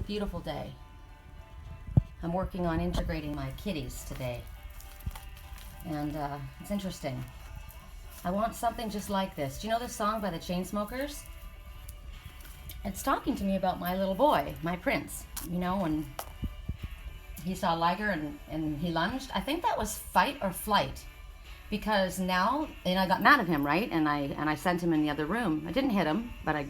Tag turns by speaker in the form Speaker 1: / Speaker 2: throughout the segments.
Speaker 1: beautiful day. I'm working on integrating my kitties today. And it's interesting. I want something just like this. Do you know this song by the Chainsmokers? It's talking to me about my little boy, my prince. You know, when he saw a liger and he lunged. I think that was fight or flight. Because now, and I got mad at him, right? And I sent him in the other room. I didn't hit him, but I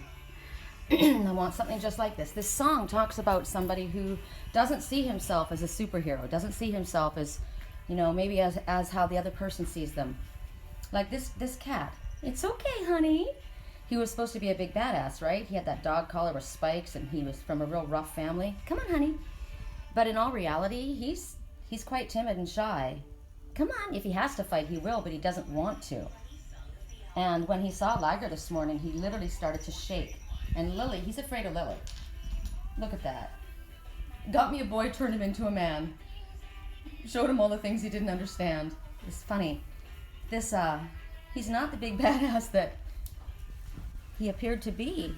Speaker 1: want something just like this. This song talks about somebody who doesn't see himself as a superhero, doesn't see himself as, you know, maybe as how the other person sees them. Like this cat. It's okay, honey. He was supposed to be a big badass, right? He had that dog collar with spikes, and he was from a real rough family. Come on, honey. But in all reality, he's quite timid and shy. Come on, if he has to fight, he will, but he doesn't want to. And when he saw Liger this morning, he literally started to shake. And Lily, he's afraid of Lily. Look at that. Got me a boy, turned him into a man. Showed him all the things he didn't understand. It's funny. He's not the big badass that he appeared to be.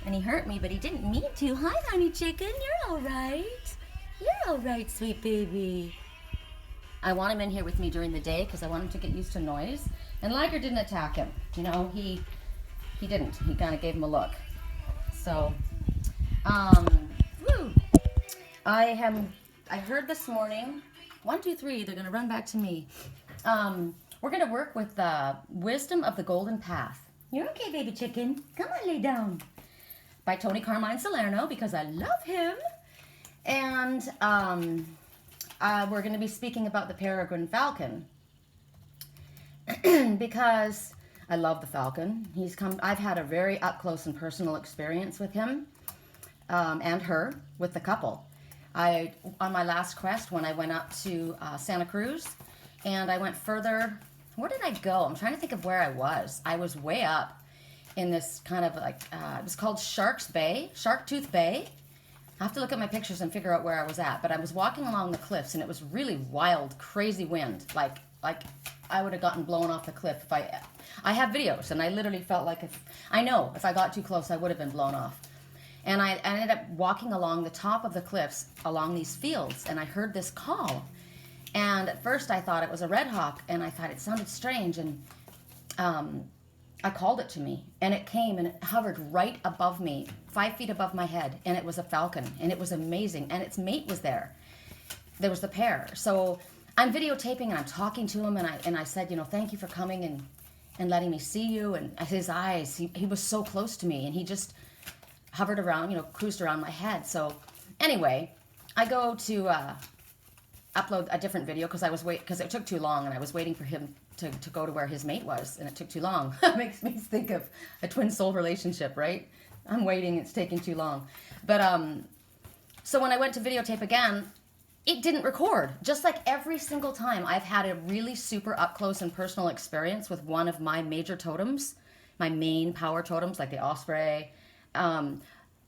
Speaker 1: And he hurt me, but he didn't mean to. Hi, honey chicken, you're all right. You're all right, sweet baby. I want him in here with me during the day because I want him to get used to noise. And Liger didn't attack him. You know, he didn't. He kind of gave him a look. So, woo. I heard this morning, 1, 2, 3, they're going to run back to me. We're going to work with the Wisdom of the Golden Path. You're okay, baby chicken. Come on, lay down. By Tony Carmine Salerno, because I love him. And we're going to be speaking about the peregrine falcon. Because I love the falcon. I've had a very up close and personal experience with him and her, with the couple. On my last quest, when I went up to Santa Cruz, and I went further. Where did I go? I'm trying to think of where I was. I was way up in this kind of like, it was called Sharktooth Bay. I have to look at my pictures and figure out where I was at. But I was walking along the cliffs, and it was really wild, crazy wind. Like I would have gotten blown off the cliff if I have videos, and I literally felt like if I got too close, I would have been blown off. And I ended up walking along the top of the cliffs, along these fields, and I heard this call. And at first I thought it was a red hawk, and I thought it sounded strange, and I called it to me, and it came, and it hovered right above me, 5 feet above my head, and it was a falcon, and it was amazing, and its mate was there. There was the pair. So I'm videotaping, and I'm talking to him, and I said, you know, thank you for coming and letting me see you, and his eyes, he was so close to me, and he just hovered around, you know, cruised around my head. So anyway, I go to upload a different video because it took too long, and I was waiting for him to go to where his mate was, and it took too long. It makes me think of a twin soul relationship, right? I'm waiting, it's taking too long. But so when I went to videotape again, it didn't record. Just like every single time I've had a really super up close and personal experience with one of my major totems, my main power totems, like the Osprey.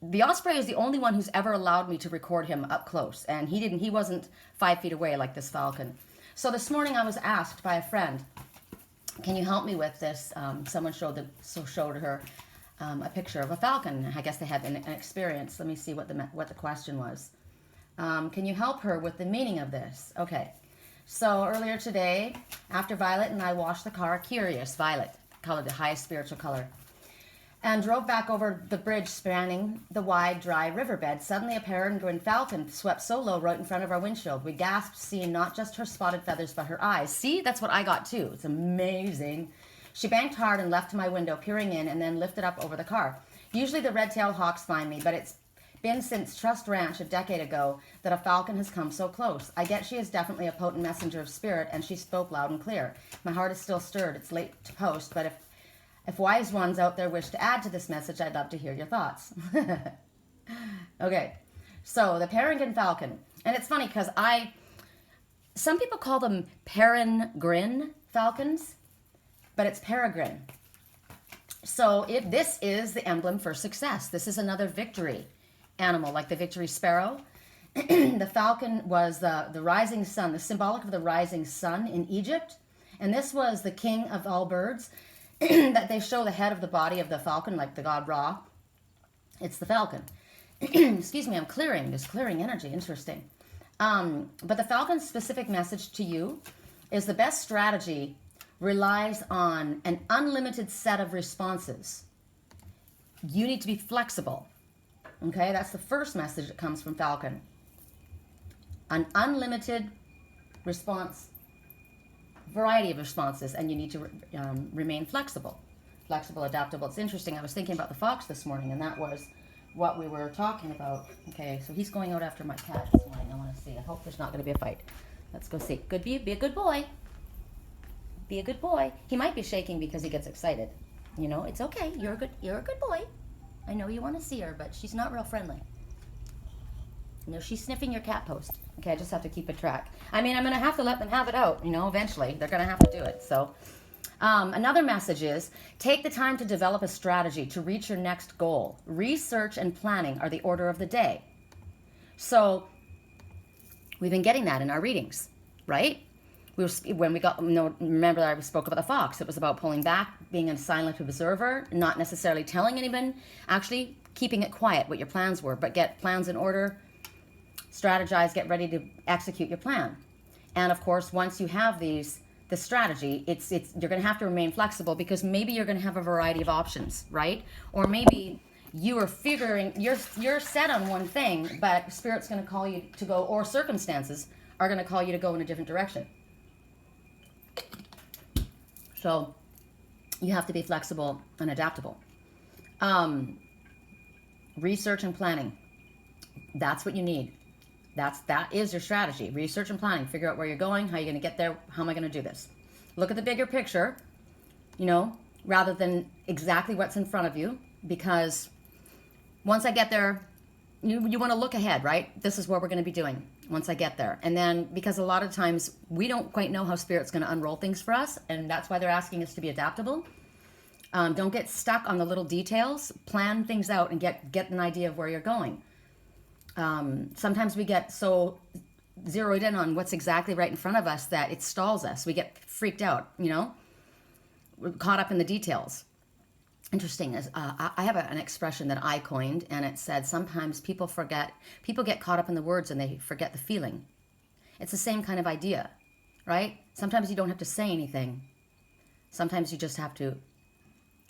Speaker 1: The Osprey is the only one who's ever allowed me to record him up close, and he wasn't 5 feet away like this falcon. So this morning I was asked by a friend, can you help me with this? Someone showed her a picture of a falcon. I guess they had an experience. Let me see what the question was. Can you help her with the meaning of this? Okay. So earlier today, after Violet and I washed the car, Curious Violet, color, the highest spiritual color, and drove back over the bridge spanning the wide, dry riverbed, suddenly a peregrine falcon swept so low right in front of our windshield. We gasped, seeing not just her spotted feathers, but her eyes. See, that's what I got too. It's amazing. She banked hard and left my window, peering in, and then lifted up over the car. Usually the red-tailed hawks find me, but it's been since Trust Ranch a decade ago that a falcon has come so close. I get she is definitely a potent messenger of spirit, and she spoke loud and clear. My heart is still stirred. It's late to post, but if wise ones out there wish to add to this message, I'd love to hear your thoughts. Okay, so the peregrine falcon. And it's funny because some people call them peregrine falcons, but it's peregrine. So this is the emblem for success. This is another victory animal, like the victory sparrow. The falcon was the rising sun, the symbolic of the rising sun in Egypt. And this was the king of all birds. That they show the head of the body of the falcon, like the god Ra. It's the falcon. Excuse me, I'm clearing. There's clearing energy. Interesting. But the Falcon's specific message to you is the best strategy relies on an unlimited set of responses. You need to be flexible. Okay, that's the first message that comes from Falcon. An unlimited response, variety of responses, and you need to remain flexible. Flexible, adaptable. It's interesting. I was thinking about the fox this morning, and that was what we were talking about. Okay, so he's going out after my cat this morning. I want to see. I hope there's not going to be a fight. Let's go see. Be a good boy. Be a good boy. He might be shaking because he gets excited. You know, it's okay. You're a good boy. I know you want to see her, but she's not real friendly. No, she's sniffing your cat post. Okay, I just have to keep a track. I mean, I'm going to have to let them have it out, you know, eventually. They're going to have to do it. So another message is take the time to develop a strategy to reach your next goal. Research and planning are the order of the day. So we've been getting that in our readings, right? Remember that I spoke about the fox. It was about pulling back, being a silent observer, not necessarily telling anyone, actually keeping it quiet what your plans were, but get plans in order, strategize, get ready to execute your plan. And of course, once you have the strategy, you're going to have to remain flexible because maybe you're going to have a variety of options, right? Or maybe you are figuring you're set on one thing, but Spirit's going to call you to go, or circumstances are going to call you to go in a different direction. So you have to be flexible and adaptable. Research and planning. That's what you need. That is your strategy. Research and planning. Figure out where you're going, how you're going to get there, how am I going to do this? Look at the bigger picture, you know, rather than exactly what's in front of you, because once I get there, you want to look ahead, right? This is what we're going to be doing once I get there. And then, because a lot of times we don't quite know how Spirit's going to unroll things for us, and that's why they're asking us to be adaptable. Don't get stuck on the little details. Plan things out and get an idea of where you're going. Sometimes we get so zeroed in on what's exactly right in front of us that it stalls us. We get freaked out, you know? We're caught up in the details. Interesting is I have an expression that I coined, and it said sometimes people get caught up in the words and they forget the feeling. It's the same kind of idea, right? Sometimes you don't have to say anything. Sometimes you just have to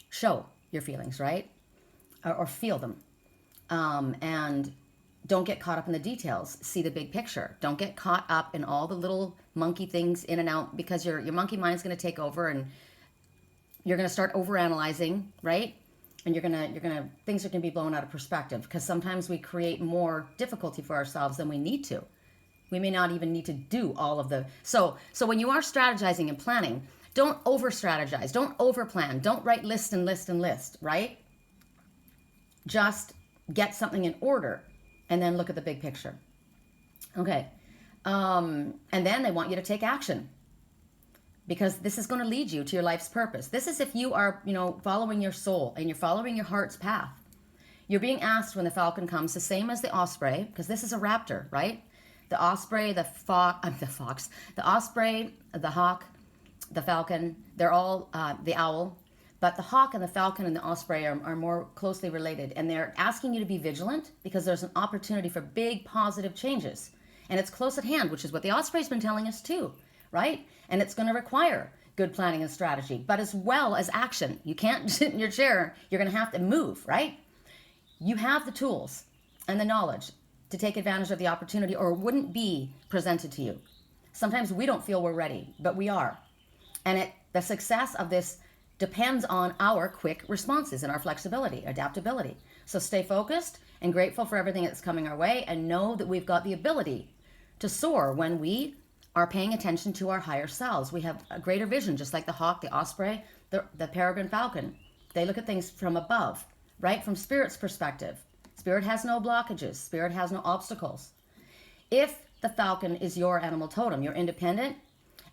Speaker 1: show your feelings, right? Or feel them. And don't get caught up in the details. See the big picture. Don't get caught up in all the little monkey things in and out, because your monkey mind's going to take over, and you're going to start overanalyzing, right? And things are going to be blown out of perspective, because sometimes we create more difficulty for ourselves than we need to. We may not even need to do all of the... So when you are strategizing and planning, don't over-strategize. Don't over-plan. Don't write list and list and list, right? Just get something in order and then look at the big picture. Okay. And then they want you to take action, because this is going to lead you to your life's purpose. This is if you are, following your soul and you're following your heart's path. You're being asked when the falcon comes, the same as the osprey, because this is a raptor, right? The osprey, the fox, the osprey, the hawk, the falcon, they're all the owl. But the hawk and the falcon and the osprey are more closely related. And they're asking you to be vigilant, because there's an opportunity for big positive changes. And it's close at hand, which is what the osprey's been telling us too, right? And it's going to require good planning and strategy, but as well as action. You can't sit in your chair. You're going to have to move, right? You have the tools and the knowledge to take advantage of the opportunity, or it wouldn't be presented to you. Sometimes we don't feel we're ready, but we are. And the success of this depends on our quick responses and our flexibility, adaptability. So stay focused and grateful for everything that's coming our way, and know that we've got the ability to soar when we are paying attention to our higher selves. We have a greater vision, just like the hawk, the osprey, the peregrine falcon. They look at things from above, right? From Spirit's perspective. Spirit has no blockages. Spirit has no obstacles. If the falcon is your animal totem, you're independent,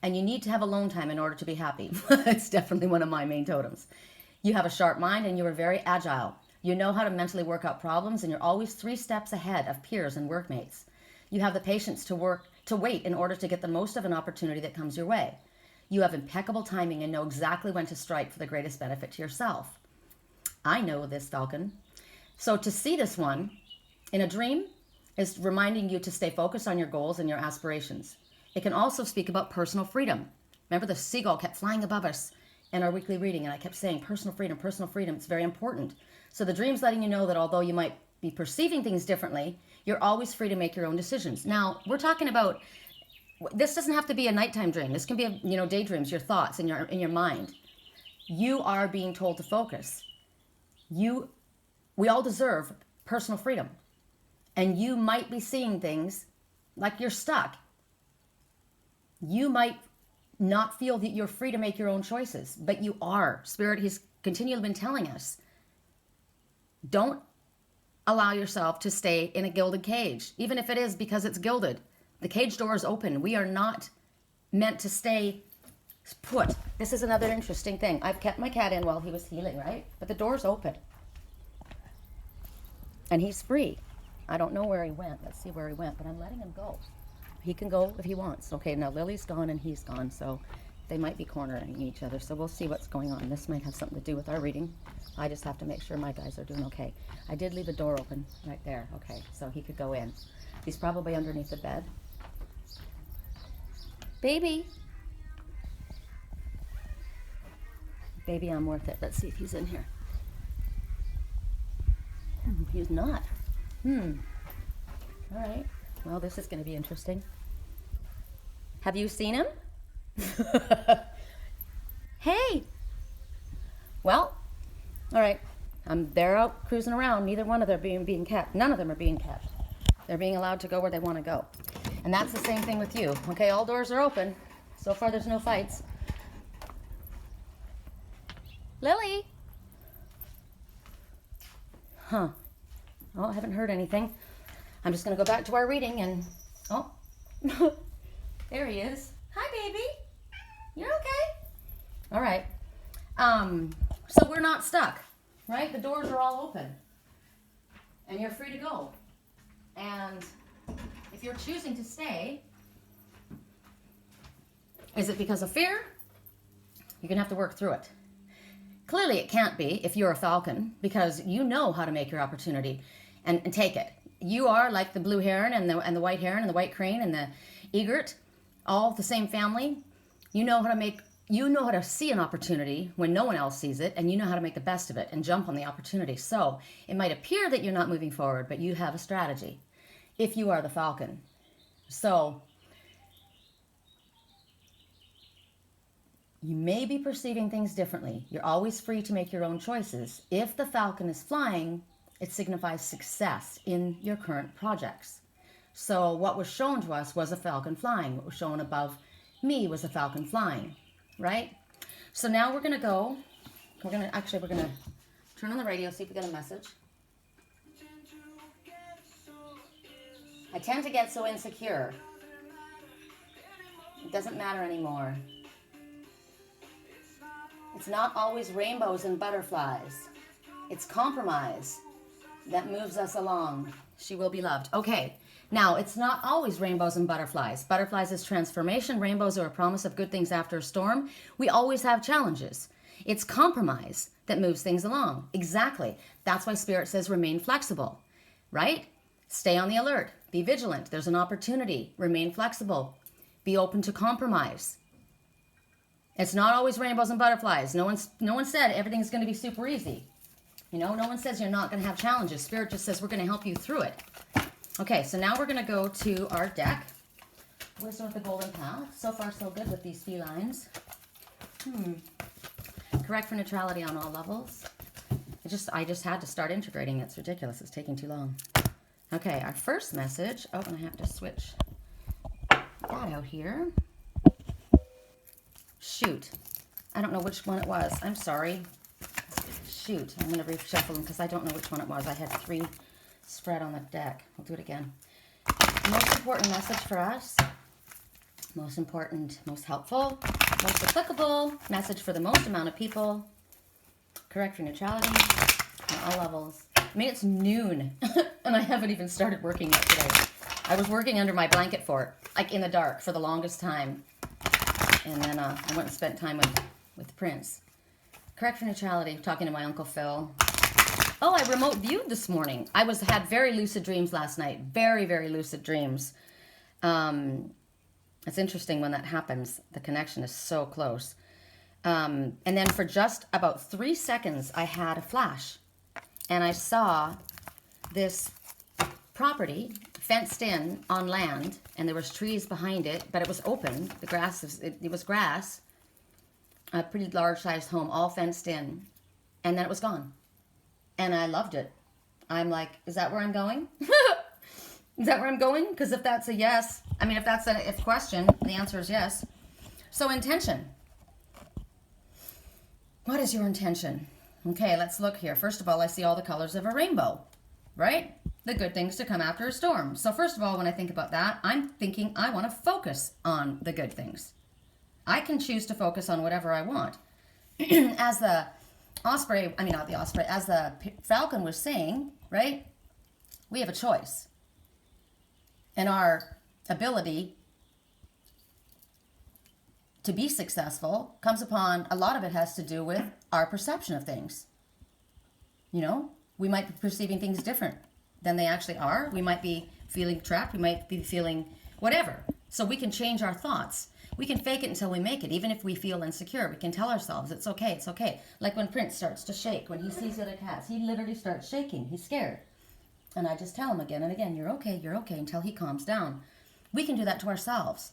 Speaker 1: and you need to have alone time in order to be happy. It's definitely one of my main totems. You have a sharp mind, and you are very agile. You know how to mentally work out problems, and you're always 3 steps ahead of peers and workmates. You have the patience to wait in order to get the most of an opportunity that comes your way. You have impeccable timing and know exactly when to strike for the greatest benefit to yourself. I know this, falcon. So to see this one, in a dream is reminding you to stay focused on your goals and your aspirations. It can also speak about personal freedom. Remember, the seagull kept flying above us in our weekly reading, and I kept saying personal freedom, it's very important. So the dream's letting you know that although you might be perceiving things differently, you're always free to make your own decisions. Now, we're talking about, this doesn't have to be a nighttime dream. This can be, daydreams, your thoughts in your mind. You are being told to focus. We all deserve personal freedom. And you might be seeing things like you're stuck. You might not feel that you're free to make your own choices, but you are. Spirit has continually been telling us, don't allow yourself to stay in a gilded cage, even if it is because it's gilded. The cage door is open. We are not meant to stay put. This is another interesting thing. I've kept my cat in while he was healing, right? But the door's open. And he's free. I don't know where he went. Let's see where he went, but I'm letting him go. He can go if he wants. Okay, now Lily's gone and he's gone, so they might be cornering each other. So we'll see what's going on. This might have something to do with our reading. I just have to make sure my guys are doing okay. I did leave a door open right there. Okay, so he could go in. He's probably underneath the bed. Baby. Baby, I'm worth it. Let's see if he's in here. He's not. All right. Well, this is going to be interesting. Have you seen him? Hey. Well, all right. They're out cruising around. Neither one of them are being kept. None of them are being kept. They're being allowed to go where they want to go. And that's the same thing with you. Okay, all doors are open. So far, there's no fights. Lily. Huh. Oh, I haven't heard anything. I'm just going to go back to our reading and... Oh. There he is. Hi, baby. You're okay? All right. So we're not stuck, right? The doors are all open. And you're free to go. And if you're choosing to stay, is it because of fear? You're going to have to work through it. Clearly it can't be if you're a falcon, because you know how to make your opportunity and take it. You are like the blue heron and the white heron and the white crane and the egret, all the same family. You know how to see an opportunity when no one else sees it, and you know how to make the best of it and jump on the opportunity. So it might appear that you're not moving forward, but you have a strategy if you are the falcon. So you may be perceiving things differently. You're always free to make your own choices. If the falcon is flying, it signifies success in your current projects. So what was shown to us was a falcon flying. What was shown above me was a falcon flying, right? So now we're going to turn on the radio, see if we get a message. I tend to get so insecure. It doesn't matter anymore. It's not always rainbows and butterflies. It's compromise that moves us along. She will be loved. Okay, now it's not always rainbows and butterflies. Butterflies is transformation. Rainbows are a promise of good things after a storm. We always have challenges. It's compromise that moves things along. Exactly. That's why Spirit says remain flexible, right? Stay on the alert. Be vigilant. There's an opportunity. Remain flexible. Be open to compromise. It's not always rainbows and butterflies. No one said everything's going to be super easy. No one says you're not going to have challenges. Spirit just says we're going to help you through it. Okay, so now we're going to go to our deck. Wisdom of the Golden Path. So far, so good with these felines. Correct for neutrality on all levels. I just had to start integrating. It's ridiculous. It's taking too long. Okay, our first message. Oh, and I have to switch that out here. Shoot. I don't know which one it was. I'm sorry. Shoot. I'm going to reshuffle them because I don't know which one it was. I had 3 spread on the deck. We'll do it again. Most important message for us. Most important, most helpful, most applicable message for the most amount of people. Correct for neutrality on all levels. I mean, it's noon and I haven't even started working yet today. I was working under my blanket fort, like in the dark for the longest time. And then I went and spent time with Prince. Correct for neutrality, talking to my Uncle Phil. Oh, I remote viewed this morning. Had very lucid dreams last night. Very, very lucid dreams. It's interesting when that happens. The connection is so close. And then for just about 3 seconds, I had a flash. And I saw this property fenced in on land, and there was trees behind it, but it was open. The grass, it was grass. A pretty large-sized home, all fenced in. And then it was gone. And I loved it. I'm like, is that where I'm going? Is that where I'm going? Because if that's a yes, I mean, if that's a if question, the answer is yes. So intention. What is your intention? Okay, let's look here. First of all, I see all the colors of a rainbow, right? The good things to come after a storm. So first of all, when I think about that, I'm thinking I want to focus on the good things. I can choose to focus on whatever I want. As the osprey, I mean, not the osprey, as the falcon was saying, right? We have a choice. And our ability to be successful comes upon, a lot of it has to do with our perception of things. You know, we might be perceiving things different than they actually are. We might be feeling trapped. We might be feeling whatever. So we can change our thoughts. We can fake it until we make it. Even if we feel insecure, we can tell ourselves, it's okay, it's okay. Like when Prince starts to shake, when he sees the other cats, he literally starts shaking. He's scared. And I just tell him again and again, you're okay, until he calms down. We can do that to ourselves,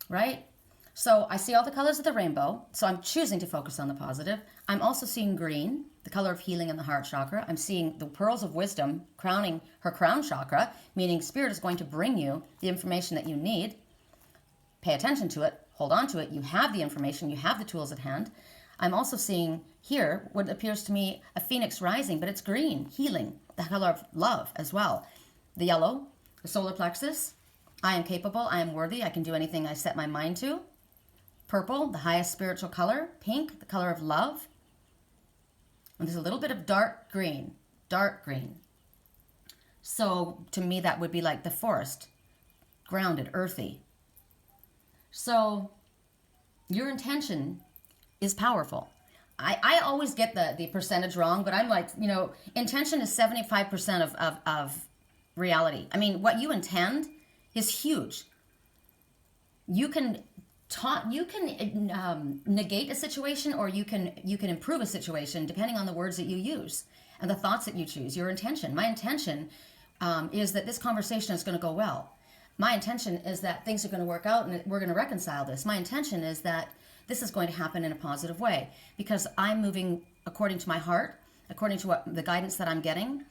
Speaker 1: right? So I see all the colors of the rainbow, so I'm choosing to focus on the positive. I'm also seeing green, the color of healing in the heart chakra. I'm seeing the pearls of wisdom crowning her crown chakra, meaning Spirit is going to bring you the information that you need. Pay attention to it, hold on to it. You have the information, you have the tools at hand. I'm also seeing here what appears to me a phoenix rising, but it's green, healing, the color of love as well. The yellow, the solar plexus, I am capable, I am worthy, I can do anything I set my mind to. Purple, the highest spiritual color. Pink, the color of love. And there's a little bit of dark green. So to me, that would be like the forest, grounded, earthy. So your intention is powerful. I always get the percentage wrong, but I'm like, you know, intention is 75% of reality. I mean, what you intend is huge. You can negate a situation, or you can improve a situation depending on the words that you use and the thoughts that you choose. Your intention. My intention is that this conversation is going to go well. My intention is that things are going to work out and we're going to reconcile this. My intention is that this is going to happen in a positive way because I'm moving according to my heart, according to what the guidance that I'm getting,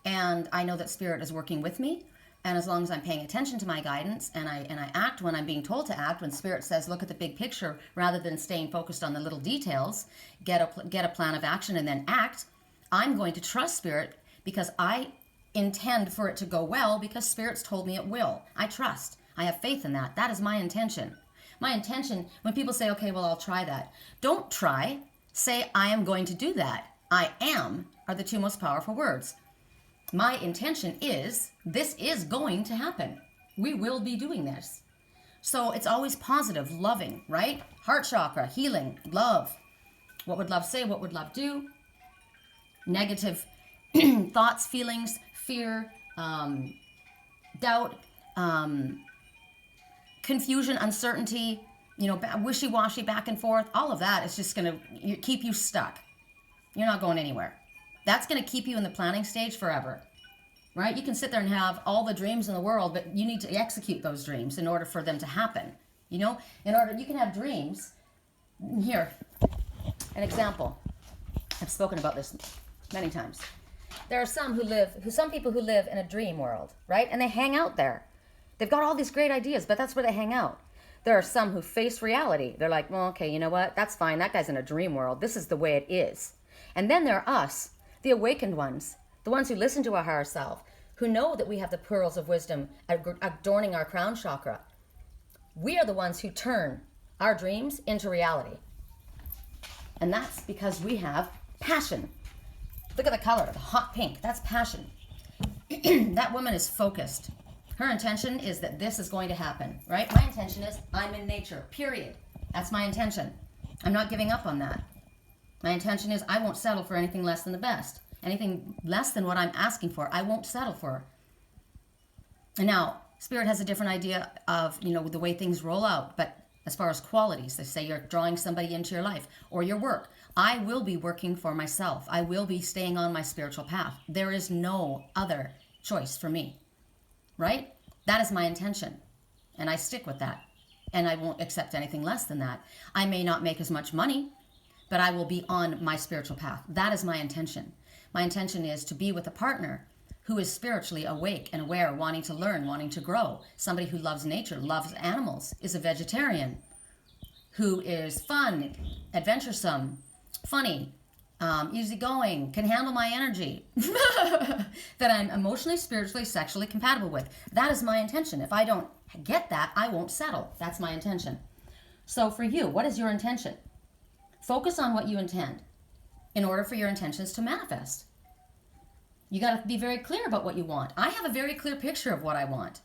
Speaker 1: and I know that Spirit is working with me. And as long as I'm paying attention to my guidance and I act when I'm being told to act, when Spirit says, look at the big picture rather than staying focused on the little details, get a plan of action and then act, I'm going to trust Spirit because I intend for it to go well because Spirit's told me it will. I trust. I have faith in that. That is my intention. My intention, when people say, okay, well, I'll try that. Don't try. Say, I am going to do that. I am are the two most powerful words. My intention is, this is going to happen. We will be doing this. So it's always positive, loving, right? Heart chakra, healing, love. What would love say? What would love do? Negative thoughts, feelings, fear, doubt, confusion, uncertainty, you know, wishy-washy back and forth. All of that is just going to keep you stuck. You're not going anywhere. That's going to keep you in the planning stage forever, right? You can sit there and have all the dreams in the world, but you need to execute those dreams in order for them to happen. You know, you can have dreams. Here, an example. I've spoken about this many times. There are some people who live in a dream world, right? And they hang out there. They've got all these great ideas, but that's where they hang out. There are some who face reality. They're like, well, okay, you know what? That's fine. That guy's in a dream world. This is the way it is. And then there are us, the awakened ones, the ones who listen to our higher self, who know that we have the pearls of wisdom adorning our crown chakra. We are the ones who turn our dreams into reality. And that's because we have passion. Look at the color, the hot pink. That's passion. That woman is focused. Her intention is that this is going to happen, right? My intention is I'm in nature, period. That's my intention. I'm not giving up on that. My intention is I won't settle for anything less than the best. anything less than what I'm asking for, I won't settle for. And now, Spirit has a different idea of, the way things roll out. But as far as qualities, they say you're drawing somebody into your life or your work. I will be working for myself. I will be staying on my spiritual path. There is no other choice for me, right? That is my intention. And I stick with that. And I won't accept anything less than that. I may not make as much money, but I will be on my spiritual path. That is my intention. My intention is to be with a partner who is spiritually awake and aware, wanting to learn, wanting to grow. Somebody who loves nature, loves animals, is a vegetarian, who is fun, adventuresome, funny, easygoing, can handle my energy, that I'm emotionally, spiritually, sexually compatible with. That is my intention. If I don't get that, I won't settle. That's my intention. So for you, what is your intention? Focus on what you intend in order for your intentions to manifest. You got to be very clear about what you want. I have a very clear picture of what I want.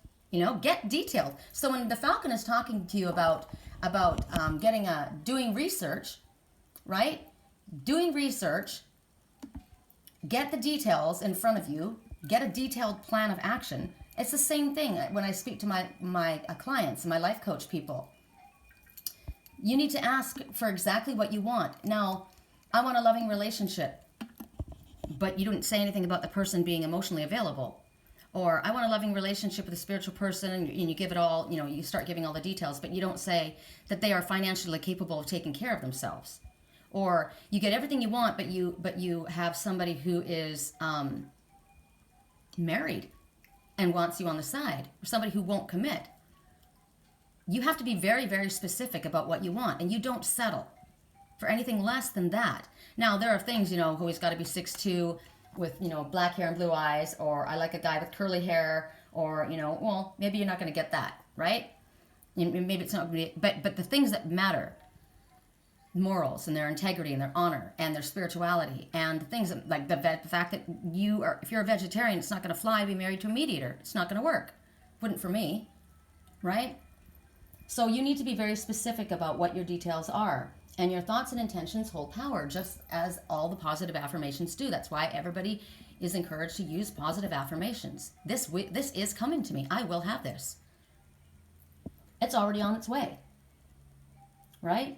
Speaker 1: Get detailed. So when the Falcon is talking to you about doing research, right? Doing research, get the details in front of you, get a detailed plan of action. It's the same thing when I speak to my clients, my life coach people. You need to ask for exactly what you want. Now, I want a loving relationship, but you didn't say anything about the person being emotionally available. Or I want a loving relationship with a spiritual person, and you give it all, you start giving all the details, but you don't say that they are financially capable of taking care of themselves. Or you get everything you want, but you have somebody who is married and wants you on the side, or somebody who won't commit. You have to be very, very specific about what you want, and you don't settle for anything less than that. Now, there are things, who he's got to be 6'2", with, black hair and blue eyes, or I like a guy with curly hair, or, well, maybe you're not going to get that, right? Maybe it's not going to be, but the things that matter, morals and their integrity and their honor and their spirituality, and the things that, like the fact that if you're a vegetarian, it's not going to fly to be married to a meat eater. It's not going to work. Wouldn't for me, right? So you need to be very specific about what your details are. And your thoughts and intentions hold power, just as all the positive affirmations do. That's why everybody is encouraged to use positive affirmations. This is coming to me. I will have this. It's already on its way. Right?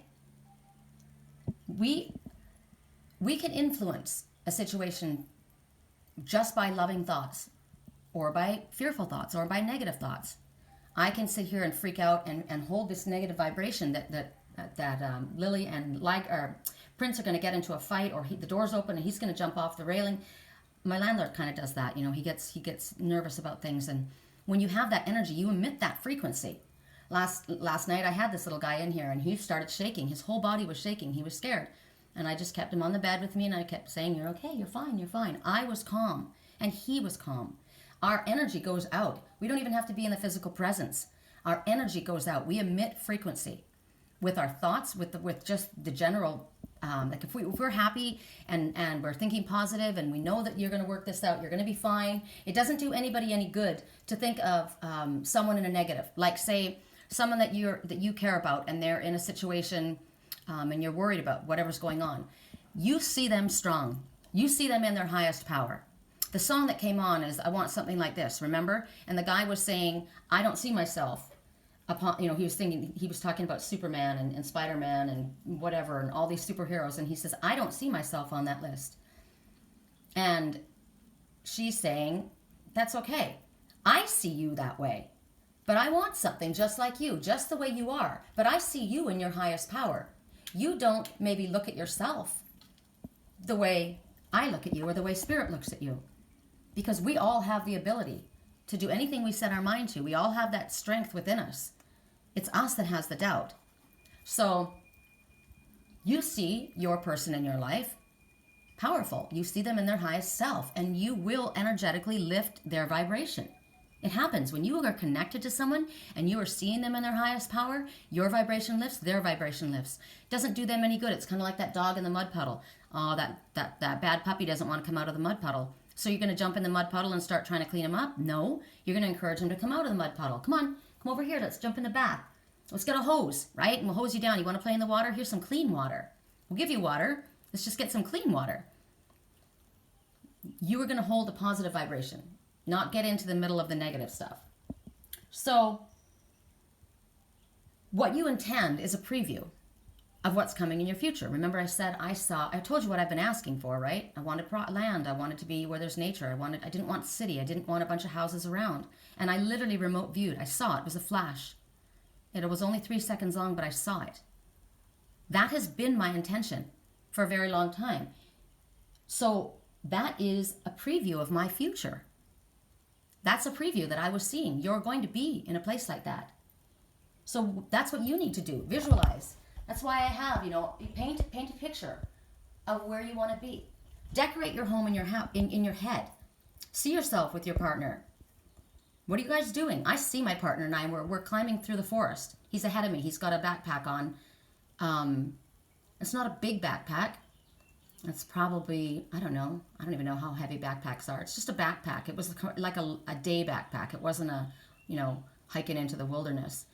Speaker 1: We can influence a situation just by loving thoughts, or by fearful thoughts, or by negative thoughts. I can sit here and freak out and hold this negative vibration that Lily and Prince are going to get into a fight, or the door's open and he's going to jump off the railing. My landlord kind of does that. He gets nervous about things, and when you have that energy, you emit that frequency. Last night I had this little guy in here, and he started shaking. His whole body was shaking. He was scared, and I just kept him on the bed with me, and I kept saying, "You're okay. You're fine. You're fine." I was calm, and he was calm. Our energy goes out. We don't even have to be in the physical presence. Our energy goes out. We emit frequency with our thoughts, with just the general, like if we're happy and we're thinking positive, and we know that you're going to work this out, you're going to be fine. It doesn't do anybody any good to think of someone in a negative. Like, say someone that you care about, and they're in a situation and you're worried about whatever's going on. You see them strong. You see them in their highest power. The song that came on is "I Want Something Like This," remember? And the guy was saying, I don't see myself upon, he was talking about Superman and Spider-Man and whatever, and all these superheroes, and he says, I don't see myself on that list. And she's saying, that's okay. I see you that way, but I want something just like you, just the way you are, but I see you in your highest power. You don't maybe look at yourself the way I look at you, or the way Spirit looks at you. Because we all have the ability to do anything we set our mind to. We all have that strength within us. It's us that has the doubt. So you see your person in your life powerful. You see them in their highest self, and you will energetically lift their vibration. It happens when you are connected to someone and you are seeing them in their highest power. Your vibration lifts, their vibration lifts. It doesn't do them any good. It's kind of like that dog in the mud puddle. Oh, that bad puppy doesn't want to come out of the mud puddle. So you're going to jump in the mud puddle and start trying to clean him up? No, you're going to encourage him to come out of the mud puddle. Come over here. Let's jump in the bath. Let's get a hose, right? And we'll hose you down. You want to play in the water? Here's some clean water. We'll give you water. Let's just get some clean water. you are going to hold a positive vibration, not get into the middle of the negative stuff. So what you intend is a preview of what's coming in your future. Remember I said I told you what I've been asking for, right? I wanted land. I wanted to be where there's nature. I didn't want city. I didn't want a bunch of houses around. And I literally remote viewed. I saw it. It was a flash. It was only 3 seconds long, but I saw it. That has been my intention for a very long time. So that is a preview of my future. That's a preview that I was seeing. You're going to be in a place like that. So that's what you need to do. Visualize. That's why I have, paint a picture of where you want to be. Decorate your home in your in your head. See yourself with your partner. What are you guys doing? I see my partner and I. We're climbing through the forest. He's ahead of me. He's got a backpack on. It's not a big backpack. It's probably, I don't know. I don't even know how heavy backpacks are. It's just a backpack. It was like a day backpack. It wasn't hiking into the wilderness.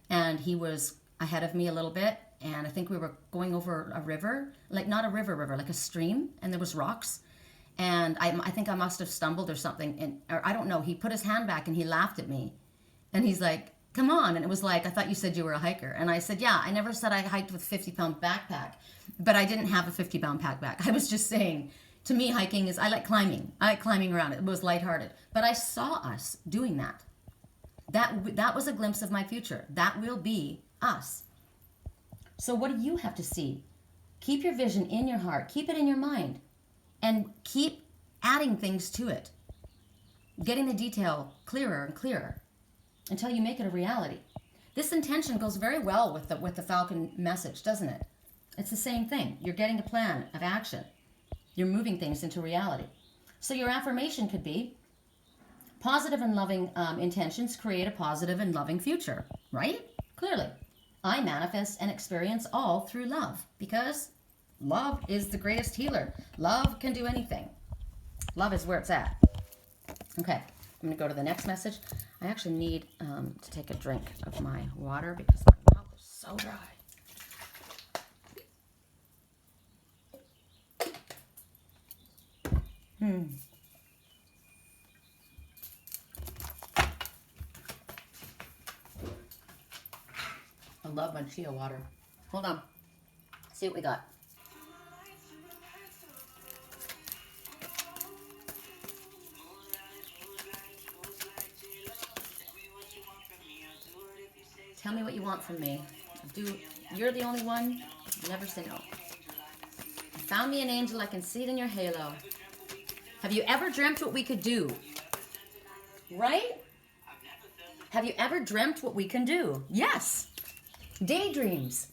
Speaker 1: And he was ahead of me a little bit. And I think we were going over a river, like not a river, like a stream. And there was rocks. And I think I must have stumbled or something. Or I don't know. He put his hand back and he laughed at me. And he's like, come on. And it was like, I thought you said you were a hiker. And I said, yeah, I never said I hiked with a 50-pound backpack. But I didn't have a 50-pound backpack. I was just saying, to me, hiking is, I like climbing. I like climbing around. It was lighthearted. But I saw us doing that. That was a glimpse of my future. That will be us. So what do you have to see? Keep your vision in your heart. Keep it in your mind. And keep adding things to it. Getting the detail clearer and clearer until you make it a reality. This intention goes very well with the Falcon message, doesn't it? It's the same thing. You're getting a plan of action. You're moving things into reality. So your affirmation could be, positive and loving intentions create a positive and loving future, right? Clearly. I manifest and experience all through love because love is the greatest healer. Love can do anything. Love is where it's at. Okay, I'm going to go to the next message. I actually need to take a drink of my water because my mouth is so dry. I love my chia water. Hold on. See what we got. Tell me what you want from me. You're the only one. Never say no. I found me an angel. I can see it in your halo. Have you ever dreamt what we could do? Right? Have you ever dreamt what we can do? Yes. Daydreams.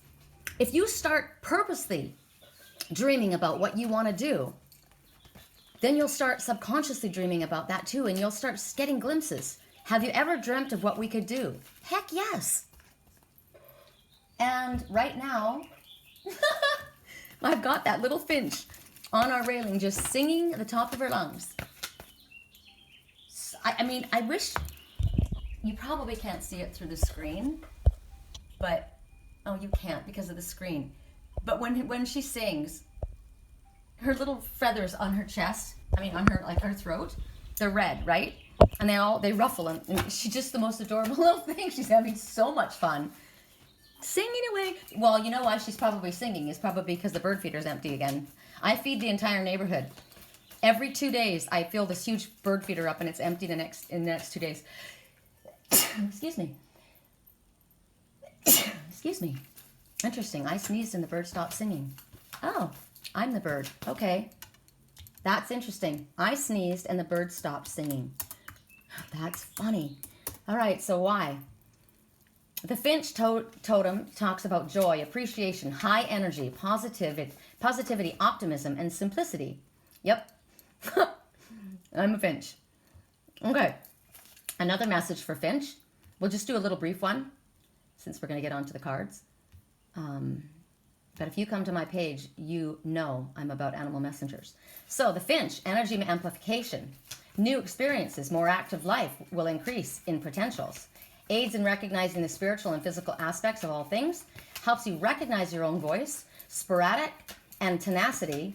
Speaker 1: If you start purposely dreaming about what you want to do, then you'll start subconsciously dreaming about that too, and you'll start getting glimpses. Have you ever dreamt of what we could do? Heck yes. And right now, I've got that little finch on our railing just singing at the top of her lungs. I wish, you probably can't see it through the screen, but, oh, you can't because of the screen. But when she sings, her little feathers on her chest, on her throat, they're red, right? And they ruffle, and she's just the most adorable little thing. She's having so much fun. Singing away. Well, you know why she's probably singing is probably because the bird feeder's empty again. I feed the entire neighborhood. Every 2 days, I fill this huge bird feeder up, and it's empty in the next 2 days. Excuse me. Excuse me. Interesting. I sneezed and the bird stopped singing. Oh, I'm the bird. Okay. That's interesting. I sneezed and the bird stopped singing. That's funny. All right, so why? The finch totem talks about joy, appreciation, high energy, positivity, optimism, and simplicity. Yep. I'm a finch. Okay. Another message for finch. We'll just do a little brief one since we're going to get onto the cards. But if you come to my page, you know I'm about animal messengers. So the finch, energy amplification. New experiences, more active life will increase in potentials. Aids in recognizing the spiritual and physical aspects of all things. Helps you recognize your own voice, sporadic and tenacity,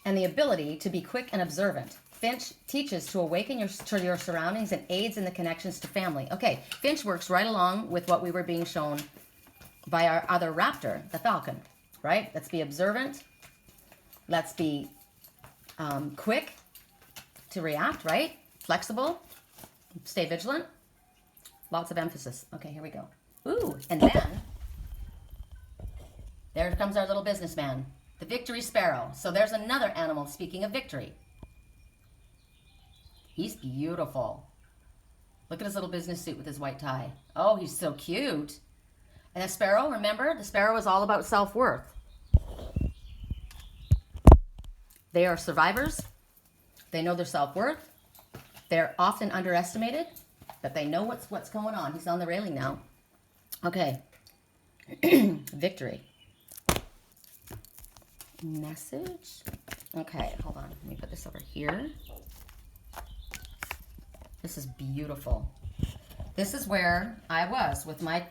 Speaker 1: and the ability to be quick and observant. Finch teaches to awaken to your surroundings and aids in the connections to family. Okay, Finch works right along with what we were being shown by our other raptor, the falcon, right? Let's be observant. Let's be quick to react, right? Flexible. Stay vigilant. Lots of emphasis. Okay, here we go. Ooh, and then there comes our little businessman, the victory sparrow. So there's another animal speaking of victory. He's beautiful. Look at his little business suit with his white tie. Oh, he's so cute. And a sparrow, remember, the sparrow is all about self-worth. They are survivors. They know their self-worth. They're often underestimated, but they know what's going on. He's on the railing now. Okay. Victory. Message. Okay, hold on. Let me put this over here. This is beautiful. This is where I was with my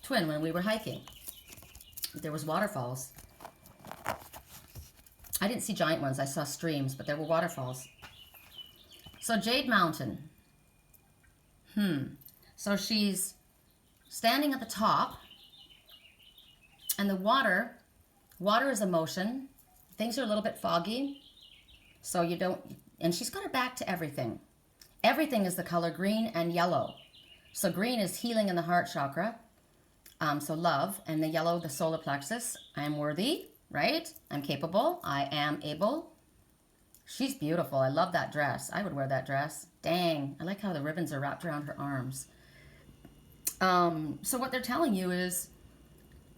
Speaker 1: twin when we were hiking. There was waterfalls. I didn't see giant ones. I saw streams, but there were waterfalls. So Jade Mountain. So she's standing at the top, and the water is emotion. Things are a little bit foggy, so you don't, and she's got her back to everything. Everything is the color green and yellow. So green is healing in the heart chakra, so love, and the yellow, the solar plexus. I am worthy, right? I'm capable. I am able. She's beautiful. I love that dress. I would wear that dress. Dang, I like how the ribbons are wrapped around her arms. So what they're telling you is,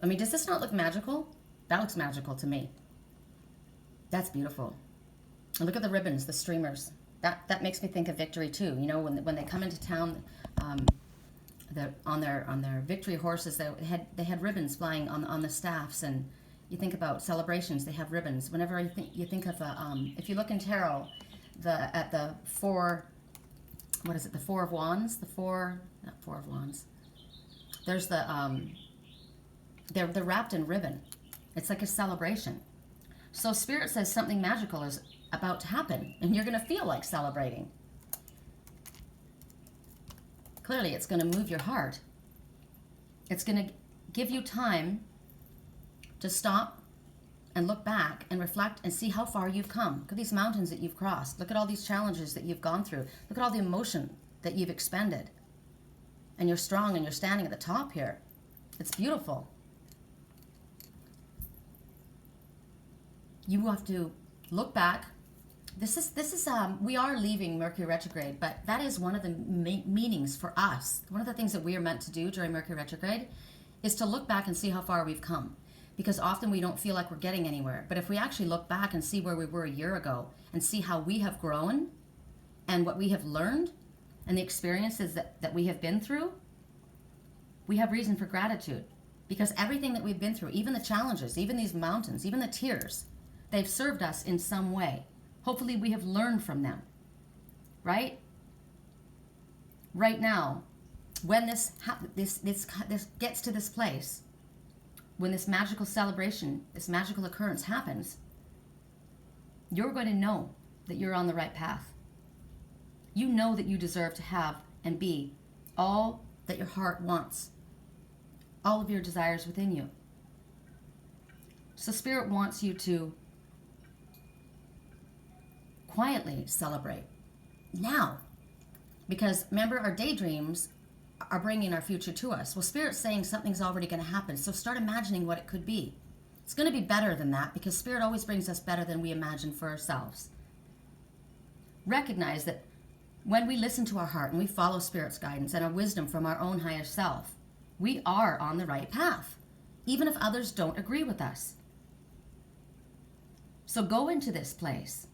Speaker 1: I mean, does this not look magical? That looks magical to me. That's beautiful. And look at the ribbons, the streamers. That makes me think of victory too. You know, when they come into town, on their victory horses, they had ribbons flying on the staffs, and you think about celebrations. They have ribbons. Whenever you think of if you look in tarot, at the four, what is it? The Four of Wands. Not Four of Wands. There's they're wrapped in ribbon. It's like a celebration. So Spirit says something magical is about to happen, and you're going to feel like celebrating. Clearly, it's going to move your heart. It's going to give you time to stop and look back and reflect and see how far you've come. Look at these mountains that you've crossed. Look at all these challenges that you've gone through. Look at all the emotion that you've expended. And you're strong and you're standing at the top here. It's beautiful. You have to look back. This is we are leaving Mercury retrograde, but that is one of the meanings for us. One of the things that we are meant to do during Mercury retrograde is to look back and see how far we've come. Because often we don't feel like we're getting anywhere. But if we actually look back and see where we were a year ago and see how we have grown and what we have learned and the experiences that we have been through, we have reason for gratitude. Because everything that we've been through, even the challenges, even these mountains, even the tears, they've served us in some way. Hopefully we have learned from them, right? Right now, when this gets to this place, when this magical celebration, this magical occurrence happens, you're going to know that you're on the right path. You know that you deserve to have and be all that your heart wants, all of your desires within you. So Spirit wants you to quietly celebrate now, because remember, our daydreams are bringing our future to us. Well, Spirit's saying something's already going to happen, so start imagining what it could be. It's going to be better than that, because Spirit always brings us better than we imagine for ourselves. Recognize that when we listen to our heart and we follow Spirit's guidance and our wisdom from our own higher self, we are on the right path, even if others don't agree with us. So go into this place.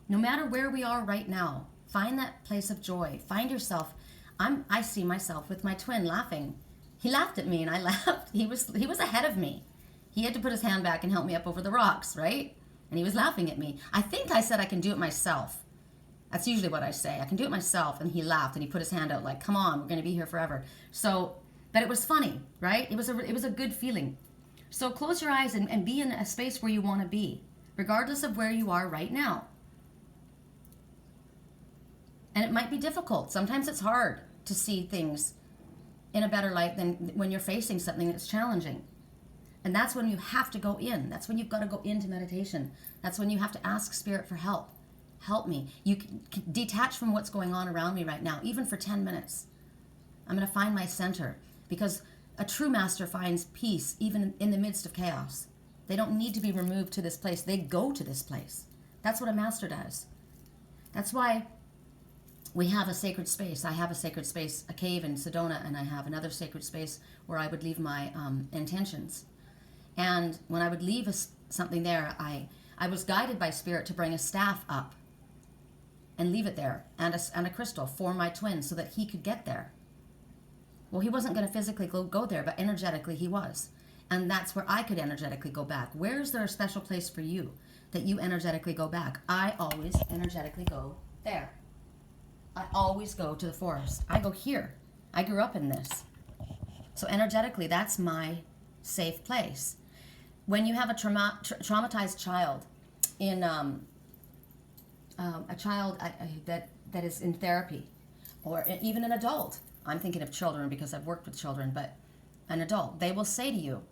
Speaker 1: No matter where we are right now, find that place of joy. Find yourself. I see myself with my twin laughing. He laughed at me and I laughed. He was ahead of me. He had to put his hand back and help me up over the rocks, right? And he was laughing at me. I think I said I can do it myself. That's usually what I say. I can do it myself. And he laughed and he put his hand out like, come on, we're going to be here forever. So, but it was funny, right? It was a good feeling. So close your eyes and be in a space where you want to be, regardless of where you are right now. And it might be difficult. Sometimes it's hard to see things in a better light than when you're facing something that's challenging. And that's when you have to go in. That's when you've got to go into meditation. That's when you have to ask Spirit for help. Help me. You can detach from what's going on around me right now, even for 10 minutes. I'm going to find my center, because a true master finds peace even in the midst of chaos. They don't need to be removed to this place. They go to this place. That's what a master does. That's why we have a sacred space. I have a sacred space, a cave in Sedona, and I have another sacred space where I would leave my intentions. And when I would leave something there, I was guided by Spirit to bring a staff up and leave it there, and a crystal for my twin so that he could get there. Well, he wasn't going to physically go there, but energetically he was. And that's where I could energetically go back. Where is there a special place for you that you energetically go back? I always energetically go there. I always go to the forest. I go here. I grew up in this. So energetically, that's my safe place. When you have a traumatized child in a child that is in therapy, or even an adult, I'm thinking of children because I've worked with children, but an adult, they will say to you,